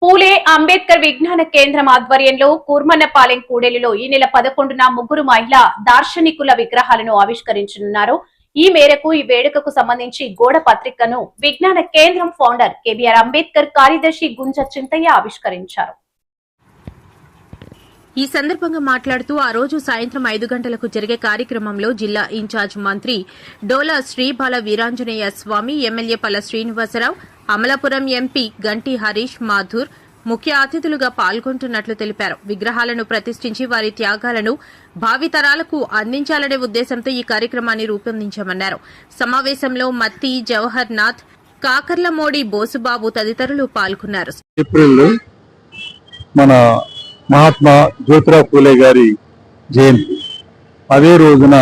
పూలే అంబేద్కర్ విజ్ఞాన కేంద్రం ఆధ్వర్యంలో కూర్మన్నపాలెం కూడలిలో ఈ నెల 11న ముగ్గురు మహిళా దార్శనికుల విగ్రహాలను ఆవిష్కరించనున్నారు. ఈ మేరకు ఈ వేడుకకు సంబంధించి గోడ పత్రికను విజ్ఞాన కేంద్రం ఫౌండర్ కేబీఆర్ అంబేద్కర్ కార్యదర్శి గుంజ చింతయ్య ఆవిష్కరించారు. ఈ సందర్భంగా మాట్లాడుతూ ఆ రోజు సాయంత్రం 5 గంటలకు జరిగే కార్యక్రమంలో జిల్లా ఇన్ఛార్జ్ మంత్రి డోలా శ్రీబాల వీరాంజనేయ స్వామి, ఎమ్మెల్యే పల్ల శ్రీనివాసరావు, అమలాపురం ఎంపీ గంటి హరీష్ మాథూర్ ముఖ్య అతిథులుగా పాల్గొంటున్నట్లు తెలిపారు. విగ్రహాలను ప్రతిష్ఠించి వారి త్యాగాలను భావితరాలకు అందించాలనే ఉద్దేశంతో ఈ కార్యక్రమాన్ని రూపొందించామన్నారు. సమావేశంలో మత్తి జవహర్ నాథ్, కాకర్లమోడి బోసుబాబు తదితరులు పాల్గొన్నారు. మహాత్మా జ్యోతిరావు పూలే గారి జయంతి, అదే రోజున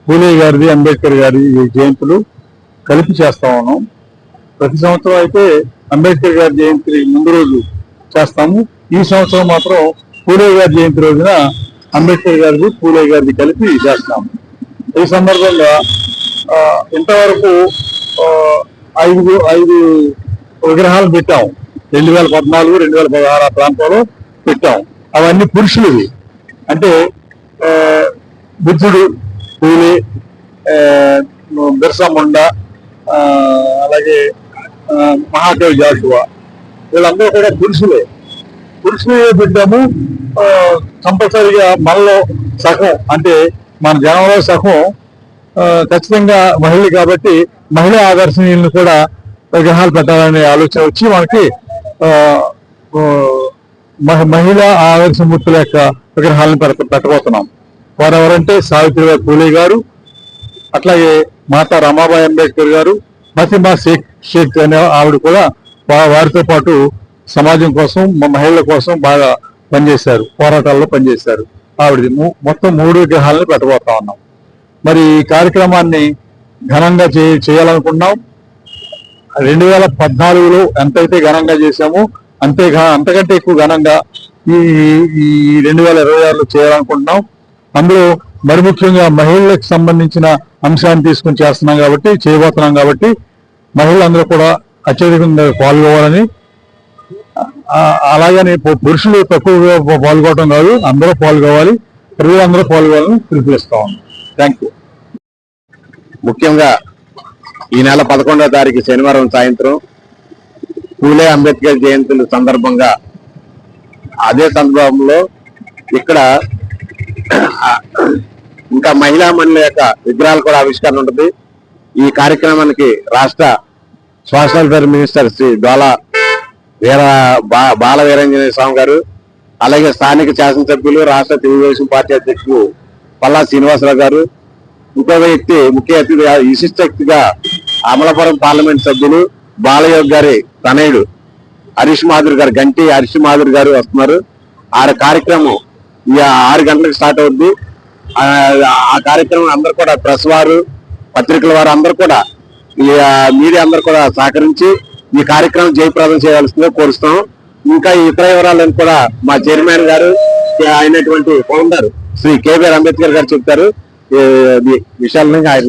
పూలే గారిది అంబేద్కర్ గారి జయంతులు కలిపి చేస్తా ఉన్నాం. ప్రతి సంవత్సరం అయితే అంబేద్కర్ గారి జయంతి ముందు రోజు చేస్తాము. ఈ సంవత్సరం మాత్రం పూలే గారి జయంతి రోజున అంబేద్కర్ గారిది పూలే గారిది కలిపి చేస్తాము. ఈ సందర్భంగా ఇంతవరకు 5 విగ్రహాలు పెట్టాము. 2014, 2016 ఆ ప్రాంతంలో పెట్టాం. అవన్నీ పురుషులవి, అంటే బుద్ధుడు, పూలే, బిర్సా ముండా, అలాగే మహాకవి జాషువా, వీళ్ళందరూ కూడా పురుషులే పెట్టాము. కంపల్సరీగా మనలో సగం, అంటే మన జనంలో సగం ఖచ్చితంగా మహిళలు కాబట్టి మహిళా ఆదర్శనీయులను కూడా విగ్రహాలు పెట్టాలనే ఆలోచన వచ్చి మనకి మహిళా ఆదర్శమూర్తుల యొక్క విగ్రహాలను పెట్టబోతున్నాం. వారెవరంటే సావిత్రిబాయి పూలే గారు, అట్లాగే మాతా రమాబాయి అంబేద్కర్ గారు, ఫాతిమా షేక్ అనే ఆవిడ కూడా వారితో పాటు సమాజం కోసం, మహిళల కోసం బాగా పనిచేశారు, పోరాటాల్లో పనిచేశారు. ఆవిడది మొత్తం 3 విగ్రహాలను పెట్టబోతా ఉన్నాం. మరి ఈ కార్యక్రమాన్ని ఘనంగా చేయాలనుకున్నాం. 2014లో ఎంతైతే ఘనంగా చేశామో అంతకంటే ఎక్కువ ఘనంగా ఈ 2026లో చేయాలనుకుంటున్నాం. అందులో మరి ముఖ్యంగా మహిళలకు సంబంధించిన అంశాన్ని తీసుకుని చేయబోతున్నాం కాబట్టి మహిళలందరూ కూడా అత్యధికంగా పాల్గొవాలని, అలాగని పురుషులు తక్కువగా పాల్గొనడం కాదు, అందరూ పాల్గొవాలి, ప్రజలందరూ పాల్గొవాలని పిలుపునిస్తా ఉన్నాం. Thank you. ముఖ్యంగా ఈ నెల 11వ తారీఖు శనివారం సాయంత్రం పూలే అంబేద్కర్ జయంతుల సందర్భంగా, అదే సందర్భంలో ఇక్కడ ఇంకా మహిళా మండలి యొక్క విగ్రహాలు కూడా ఆవిష్కరణ ఉంటుంది. ఈ కార్యక్రమానికి రాష్ట్ర సోషల్ వెల్ఫేర్ మినిస్టర్ శ్రీ బాల వీరాంజనేయ స్వామి గారు, అలాగే స్థానిక శాసనసభ్యులు, రాష్ట్ర తెలుగుదేశం పార్టీ అధ్యక్షులు పల్లా శ్రీనివాసరావు గారు, ఇంకో వ్యక్తి ముఖ్య అతిథి విశిష్ట వ్యక్తిగా అమలాపురం పార్లమెంట్ సభ్యులు బాలయోగ్ గారి తనయుడు హరీష్ మాధుర్ గారు, గంటి హరీష్ మాధుర్ గారు వస్తున్నారు. ఆ కార్యక్రమం 6 గంటలకు స్టార్ట్ అవుద్ది. ఆ కార్యక్రమం అందరూ కూడా ప్రెస్ వారు, పత్రికల వారు అందరూ కూడా, మీడియా అందరూ కూడా సహకరించి ఈ కార్యక్రమం జయప్రదం చేయాల్సిందిగా కోరుస్తాం. ఇంకా ఇతర వివరాలను కూడా మా చైర్మన్ గారు అయినటువంటి ఫౌండర్ శ్రీ కేబీఆర్ అంబేద్కర్ గారు చెప్తారు. విషయాలను ఆయన